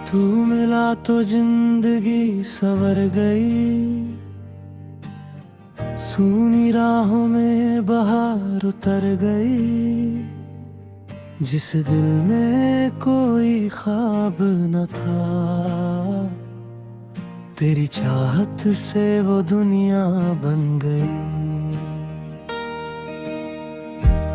तू मिला तो जिंदगी संवर गई, सूनी राहों में बहार उतर गई। जिस दिल में कोई ख्वाब न था, तेरी चाहत से वो दुनिया बन गई।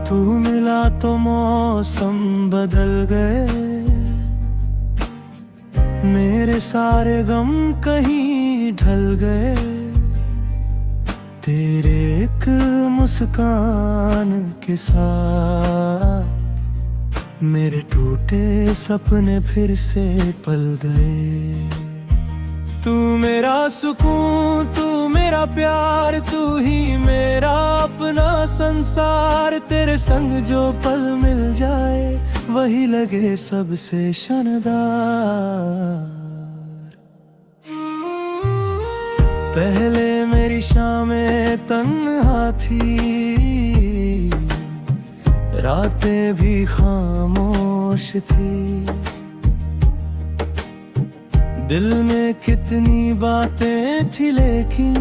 तू मिला तो मौसम बदल गए, मेरे सारे गम कहीं ढल गए। तेरे एक मुस्कान के साथ मेरे टूटे सपने फिर से पल गए। तू मेरा सुकून, तू मेरा प्यार, तू ही मेरा अपना संसार। तेरे संग जो पल मिल जाए वही लगे सबसे शानदार। पहले मेरी शामें तन्हा थी, रातें भी खामोश थी। दिल में कितनी बातें थी लेकिन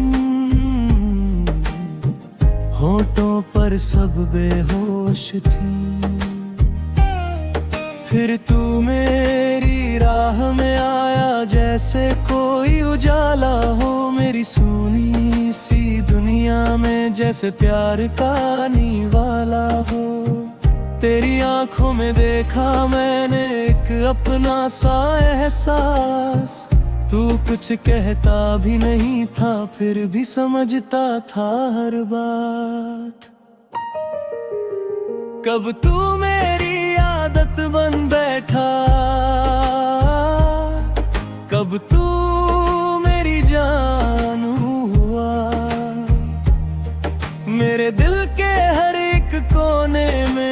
होठों पर सब बेहोश थी। फिर तू मेरी राह में आया जैसे कोई उजाला हो। मेरी सूनी सी दुनिया में जैसे प्यार का निवाला हो। तेरी आंखों में देखा मैंने एक अपना सा एहसास। तू कुछ कहता भी नहीं था फिर भी समझता था हर बात। कब तू मेरी आदत बन बैठा, कब तू मेरी जान हुआ। मेरे दिल के हर एक कोने में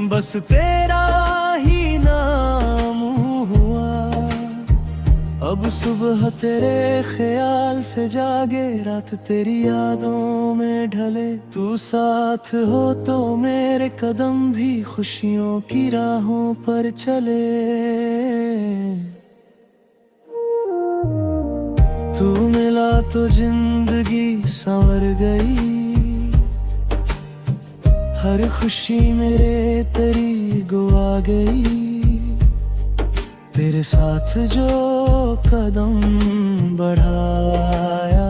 बस तेरा ही नाम हुआ। अब सुबह तेरे ख्याल से जागे, रात तेरी यादों में ढले। तू साथ हो तो मेरे कदम भी खुशियों की राहों पर चले। तू मिला तो जिंदगी संवर गई, हर खुशी मेरे करीब आ गई। तेरे साथ जो कदम बढ़ाया,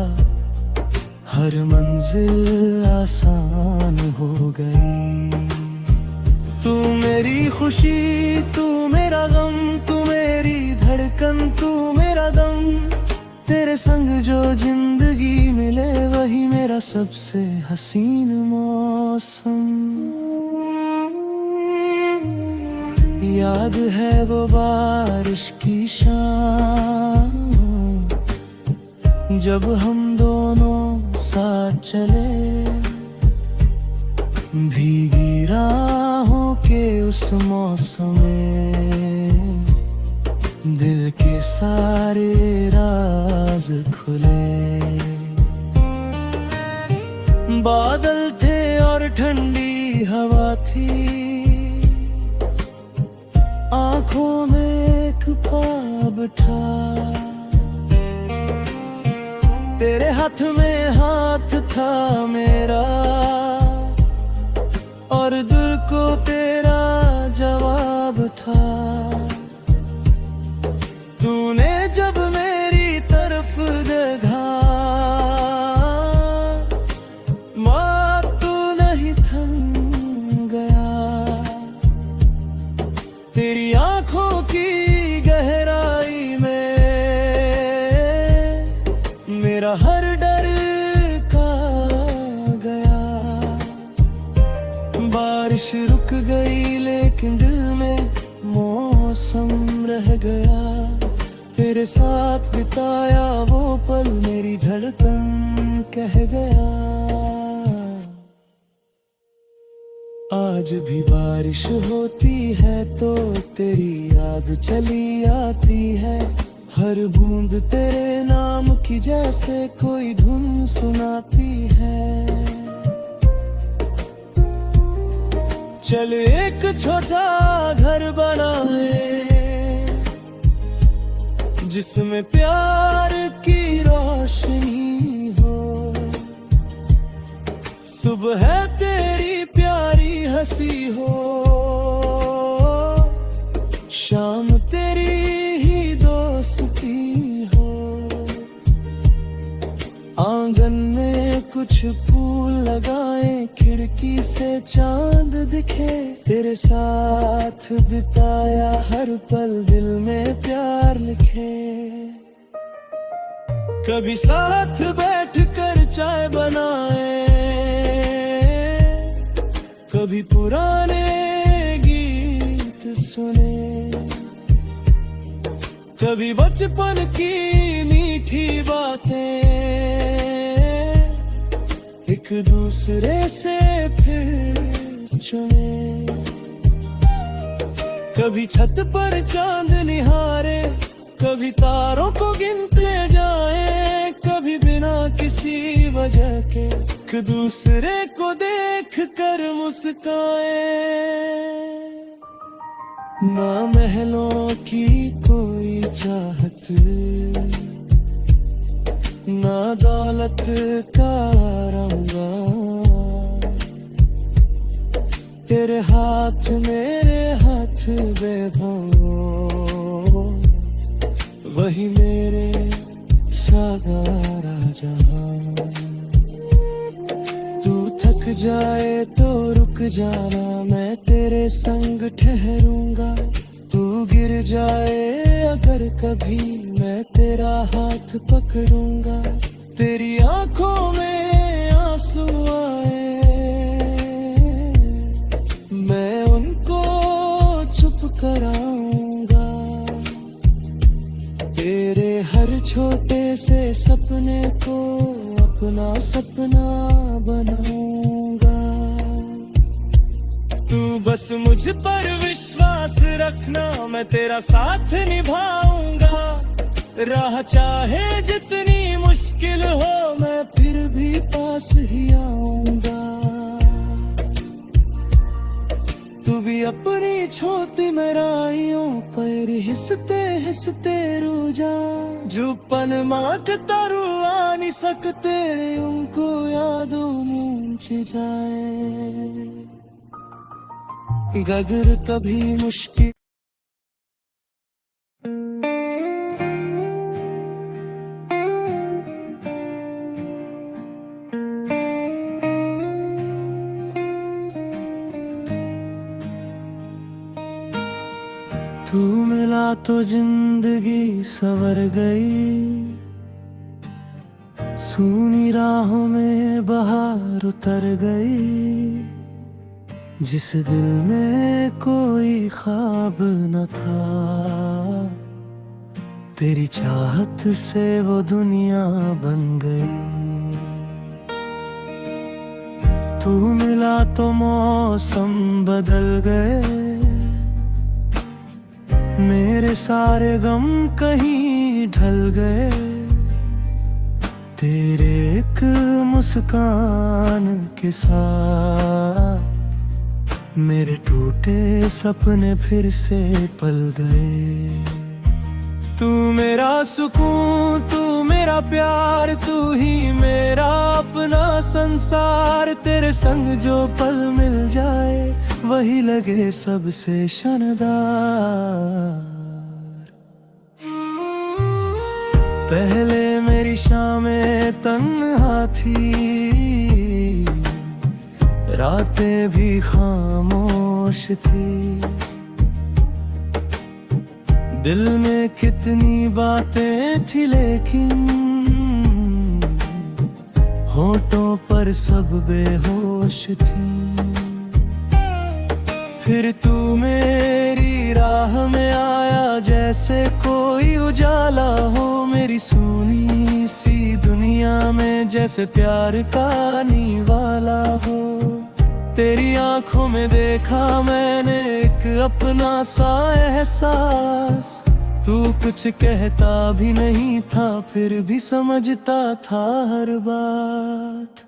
हर मंजिल आसान हो गई। तू मेरी खुशी, तू मेरा गम, तू मेरी धड़कन, तू मेरा दम। तेरे संग जो जिंदगी मिले वही मेरा सबसे हसीन मौसम। याद है वो बारिश की शाम, जब हम दोनों साथ चले। भीगी राहों के उस मौसम में दिल के सारे राज खुले। बादल थे और ठंडी हवा थी, आंखों में एक ख्वाब था। तेरे हाथ में हाथ था मेरा, और दिल को तेरा जवाब था। तूने जब मेरी तरफ देखा, माँ तू नहीं थम गया। तेरी आंखों की गहराई में मेरा हर डर का गया। बारिश रुक गई लेकिन दिल में मौसम रह गया। तेरे साथ बिताया वो पल मेरी धड़कन कह गया। आज भी बारिश होती है तो तेरी याद चली आती है। हर बूंद तेरे नाम की जैसे कोई धुन सुनाती है। चल एक छोटा घर बनाए जिसमें प्यार की रोशनी हो। सुबह तेरी प्यारी हंसी हो, शाम तेरी ही दोस्ती हो। आंगन में कुछ फूल लगाए, खिड़की से चांद दिखे। तेरे साथ बिताया हर पल दिल में प्यार लिखे। कभी साथ बैठकर चाय बनाए, कभी पुराने गीत सुने, कभी बचपन की मीठी बातें एक दूसरे से फिर चुने। कभी छत पर चांद निहारे, कभी तारों को गिनते जाए, कभी बिना किसी वजह के एक दूसरे को देख कर मुस्काए। ना महलों की कोई चाहत, ना दौलत का रंगा, तेरे हाथ मेरे हाथ बेभंगो, वही मेरे सागारा जहां। तू थक जाए तो रुक जाना, मैं तेरे संग ठहरूंगा। तू गिर जाए अगर कभी, मैं तेरा हाथ पकड़ूंगा। तेरी आंखों में आंसू आए, मैं उनको चुप कराऊंगा। तेरे हर छोटे से सपने को अपना सपना बनाऊंगा। तू बस मुझ पर विश्वास रखना, मैं तेरा साथ निभाऊंगा। राह चाहे जितनी मुश्किल हो, मैं फिर भी पास ही आऊंगा। तू भी अपनी छोटी मेराइयों पर हिसते हिसते रू जा। जो पल माट तारू आ नहीं सकते, उनको यादों मूंछ जाए। गगर कभी मुश्किल तू मिला तो जिंदगी संवर गई। सूनी राहों में बहार उतर गई। जिस दिल में कोई ख्वाब न था, तेरी चाहत से वो दुनिया बन गई। तू मिला तो मौसम बदल गए। मेरे सारे गम कहीं ढल गए। तेरे एक मुस्कान के साथ मेरे टूटे सपने फिर से पल गए। तू मेरा सुकून, तू मेरा प्यार, तू ही मेरा अपना संसार। तेरे संग जो पल मिल जाए, वही लगे सबसे शानदार। पहले मेरी शामें तन्हा थी, रातें भी खामोश थी। दिल में कितनी बातें थी, लेकिन होठों पर सब बेहोश थी। फिर तू मेरी राह में आया, जैसे कोई उजाला हो। मेरी सूनी सी दुनिया में जैसे प्यार का आने वाला हो। तेरी आंखों में देखा मैंने एक अपना सा एहसास। तू कुछ कहता भी नहीं था, फिर भी समझता था हर बात।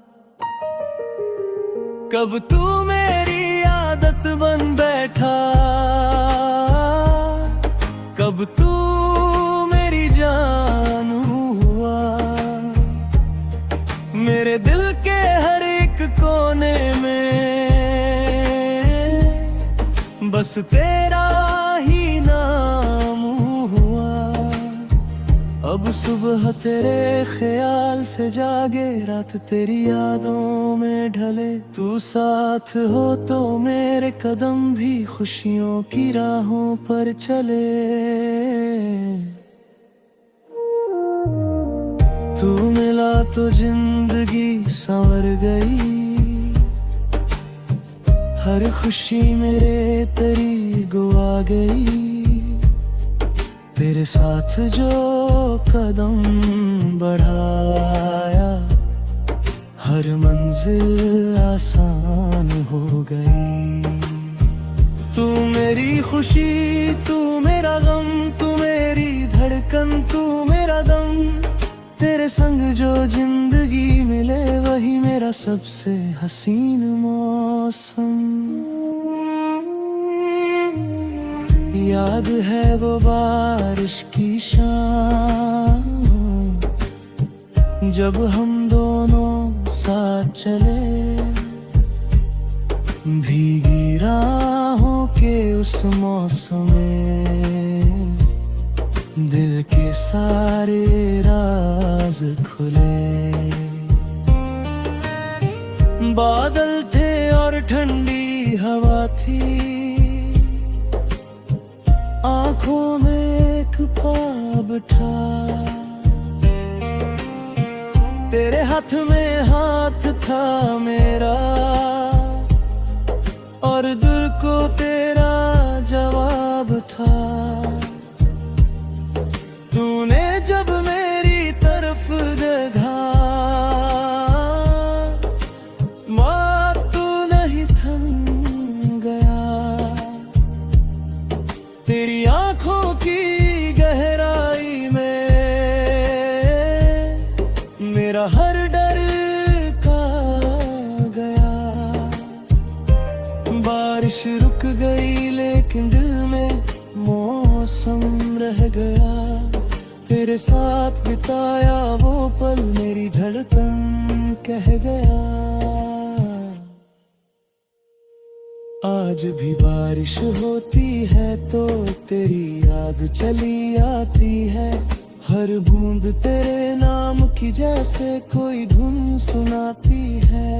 कब तू मेरी आदत बन बैठा, कब तू मेरी बस तेरा ही नाम हुआ। अब सुबह तेरे ख्याल से जागे, रात तेरी यादों में ढले। तू साथ हो तो मेरे कदम भी खुशियों की राहों पर चले। तू मिला तो जिंदगी संवर गई, हर खुशी मेरे करीब आ गई। तेरे साथ जो कदम बढ़ाया, हर मंजिल आसान हो गई। तू मेरी खुशी, तू मेरा गम, तू मेरी धड़कन, तू मेरा दम। तेरे संग जो जिंदगी मिले, वही मेरा सबसे हसीन मौसम। याद है वो बारिश की शाम, जब हम दोनों साथ चले। भीगी राहों के उस मौसम में दिल के सारे राज खुले। बादल थे और ठंडी हवा थी, आंखों में एक ख्वाब था। तेरे हाथ में हाथ था मेरा, और दिल को तेरा जवाब था। तूने जब मेरी तरफ देखा, माँ तू नहीं थम गया। तेरी आंखों की गहराई में मेरा हर डर का गया। बारिश रुक गई लेकिन दिल में मौसम रह गया। तेरे साथ बिताया वो पल मेरी धड़कन कह गया। आज भी बारिश होती है तो तेरी याद चली आती है। हर बूंद तेरे नाम की जैसे कोई धुन सुनाती है।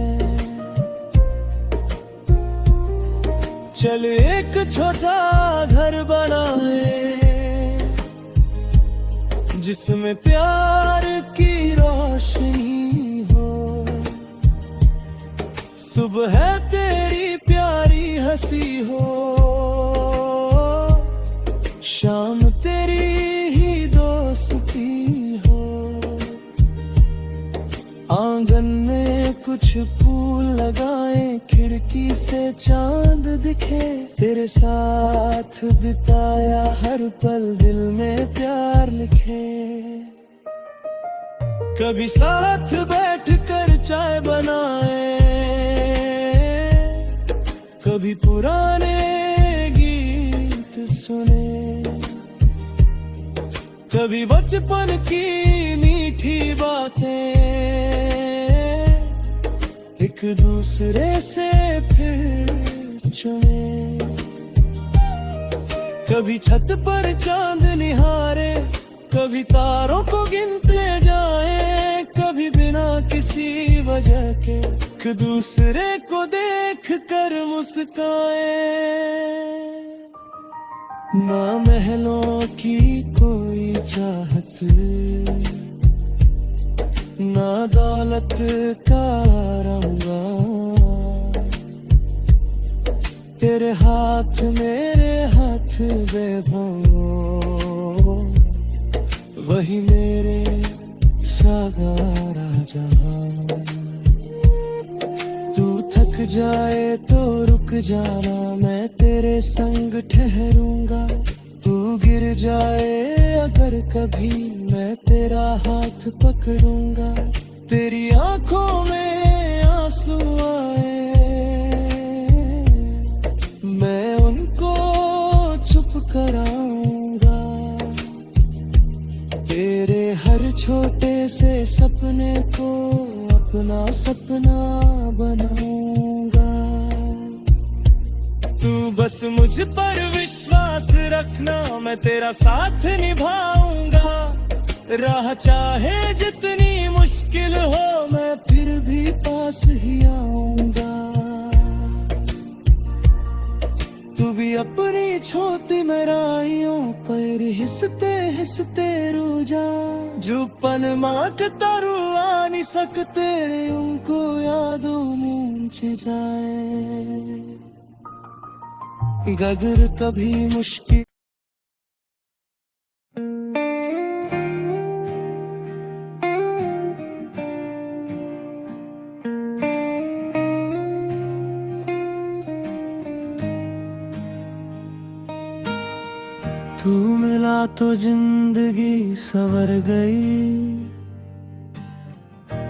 चल एक छोटा घर बनाए, जिसमें प्यार की रोशनी हो। सुबह तेरी प्यारी हंसी हो, शाम तेरी ही दोस्ती हो। आंगन में कुछ फूल लगाए, खिड़की से चांद दिखे। तेरे साथ बिताया हर पल दिल में प्यार लिखे। कभी साथ बैठकर चाय बनाए, कभी पुराने गीत सुने। कभी बचपन की मीठी बातें एक दूसरे से फिर चुने। कभी छत पर चांद निहारे, कभी तारों को गिनते जाए। कभी बिना किसी वजह के एक दूसरे को देख कर मुस्काए। ना महलों की कोई चाहत, ना दौलत का रंगा। तेरे हाथ मेरे हाथ बेभंगो, वही मेरे सागारा जहां। तू थक जाए तो रुक जाना, मैं तेरे संग ठहरूंगा। तू गिर जाए अगर कभी, मैं तेरा हाथ पकड़ूंगा। तेरी आंखों में आंसू आए, मैं उनको चुप कराऊंगा। तेरे हर छोटे से सपने को अपना सपना बनाऊंगा। तू बस बस मुझ पर विश्वास रखना, मैं तेरा साथ निभाऊंगा। राह चाहे जितनी मुश्किल हो, मैं फिर भी पास ही आऊंगा। तू भी अपनी छोटी मेराइयों पर हिसते हिसते रू जा। जो पल मात तारू आ नहीं सकते, उनको यादों मूंछ जाए। गगर कभी मुश्किल तू मिला तो जिंदगी संवर गई।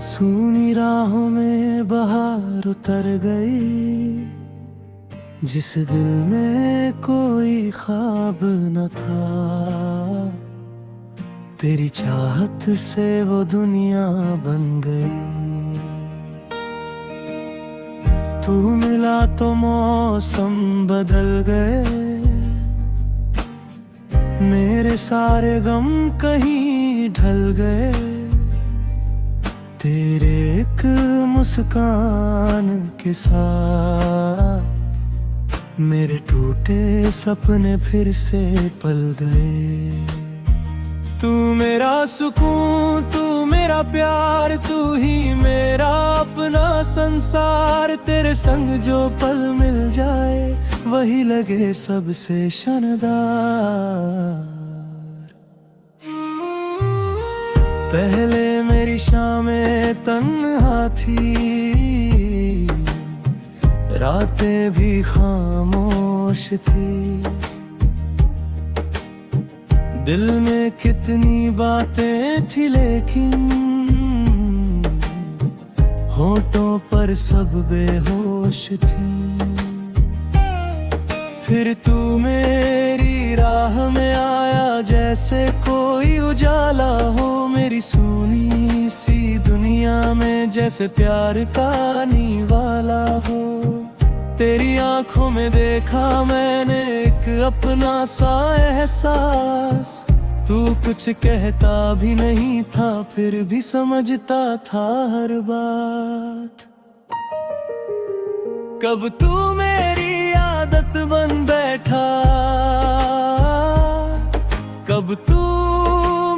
सूनी राहों में बहार उतर गई। जिस दिल में कोई ख्वाब न था, तेरी चाहत से वो दुनिया बन गई। तू मिला तो मौसम बदल गए। मेरे सारे गम कहीं ढल गए। तेरे एक मुस्कान के साथ मेरे टूटे सपने फिर से पल गए। तू मेरा सुकून, तू मेरा प्यार, तू ही मेरा अपना संसार। तेरे संग जो पल मिल जाए, वही लगे सबसे शानदार। पहले मेरी शामें तन्हा थी, रातें भी खामोश थी। दिल में कितनी बातें थी, लेकिन होठों पर सब बेहोश थी। फिर तू मेरी राह में आया, जैसे कोई उजाला हो मेरी सूनी सी दुनिया में। जैसे प्यार का निवाला हो, तेरी आंखों में देखा मैंने एक अपना सा एहसास। तू कुछ कहता भी नहीं था, फिर भी समझता था हर बात। कब तू मेरी आदत बन बैठा, कब तू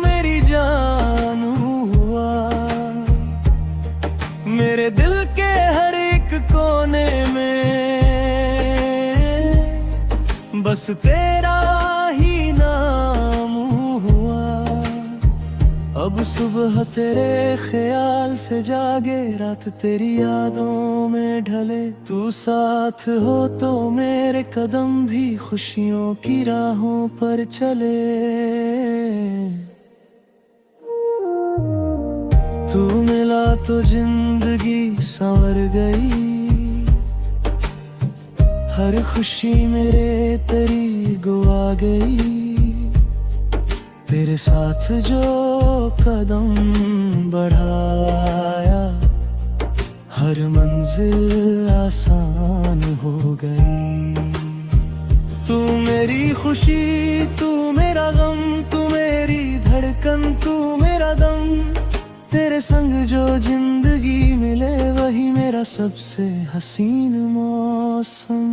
मेरी जान हुआ। मेरे दिल के हर एक कोने में बस तेरा ही नाम हुआ। अब सुबह तेरे ख्याल से जागे, रात तेरी यादों में ढले। तू साथ हो तो मेरे कदम भी खुशियों की राहों पर चले। तू मिला तो जिंदगी संवर गई। हर खुशी मेरे तेरी गुआ गई। तेरे साथ जो कदम बढ़ाया, हर मंजिल आसान हो गई। तू मेरी खुशी, तू मेरा गम, तू मेरी धड़कन, तू मेरा दम। तेरे संग जो जिंदगी मिले, वही मेरा सबसे हसीन मौसम।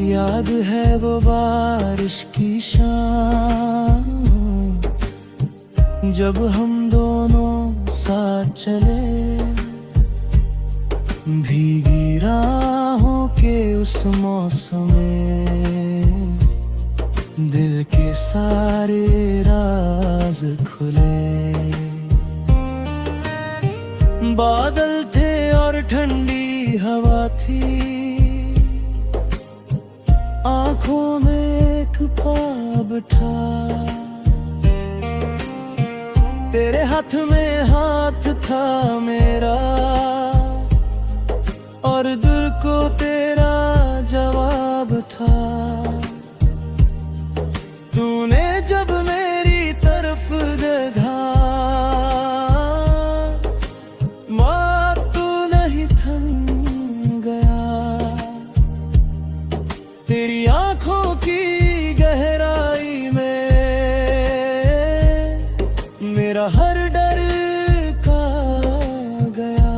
याद है वो बारिश की शाम, जब हम दोनों साथ चले। भीगी राहों के उस मौसम में दिल के सारे राज खुले। बादल थे और ठंडी हवा थी, आंखों में एक ख्वाब था। तेरे हाथ में हाथ था मेरा, और दिल को तेरा जवाब था। तूने जब मेरी तरफ देखा, माँ तू नहीं थम गया। तेरी आंखों की गहराई में मेरा हर डर का गया।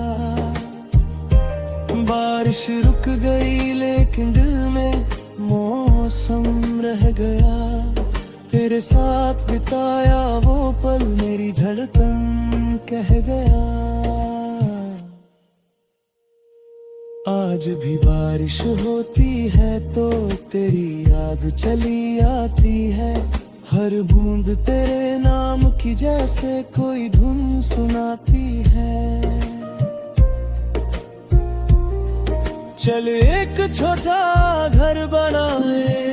बारिश रुक गई लेकिन दिल में मौसम रह गया। तेरे साथ बिताया वो पल मेरी धड़कन कह गया। आज भी बारिश होती है तो तेरी याद चली आती है। हर बूंद तेरे नाम की जैसे कोई धुन सुनाती है। चल एक छोटा घर बनाए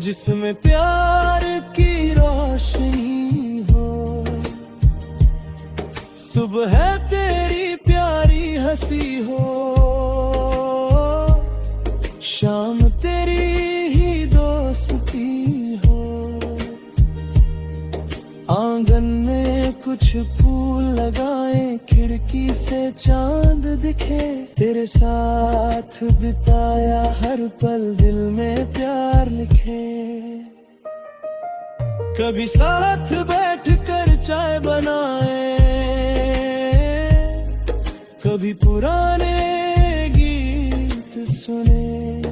जिसमें प्यार की रोशनी हो। सुबह तेरी प्यारी हंसी हो, शाम तेरी ही दोस्ती हो। आंगन में कुछ फूल लगाए, खिड़की से चांद दिखे। तेरे साथ बिताया हर पल दिल में प्यार लिखे। कभी साथ बैठकर चाय बनाए, कभी पुराने गीत सुने,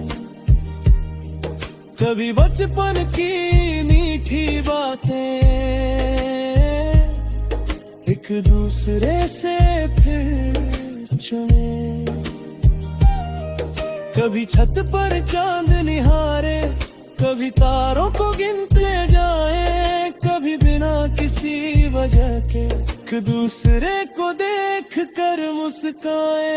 कभी बचपन की मीठी बातें एक दूसरे से फिर चुने। कभी छत पर चांद निहारे, कभी तारों को गिनते जाए, कभी बिना किसी वजह के एक दूसरे को देख कर मुस्काए।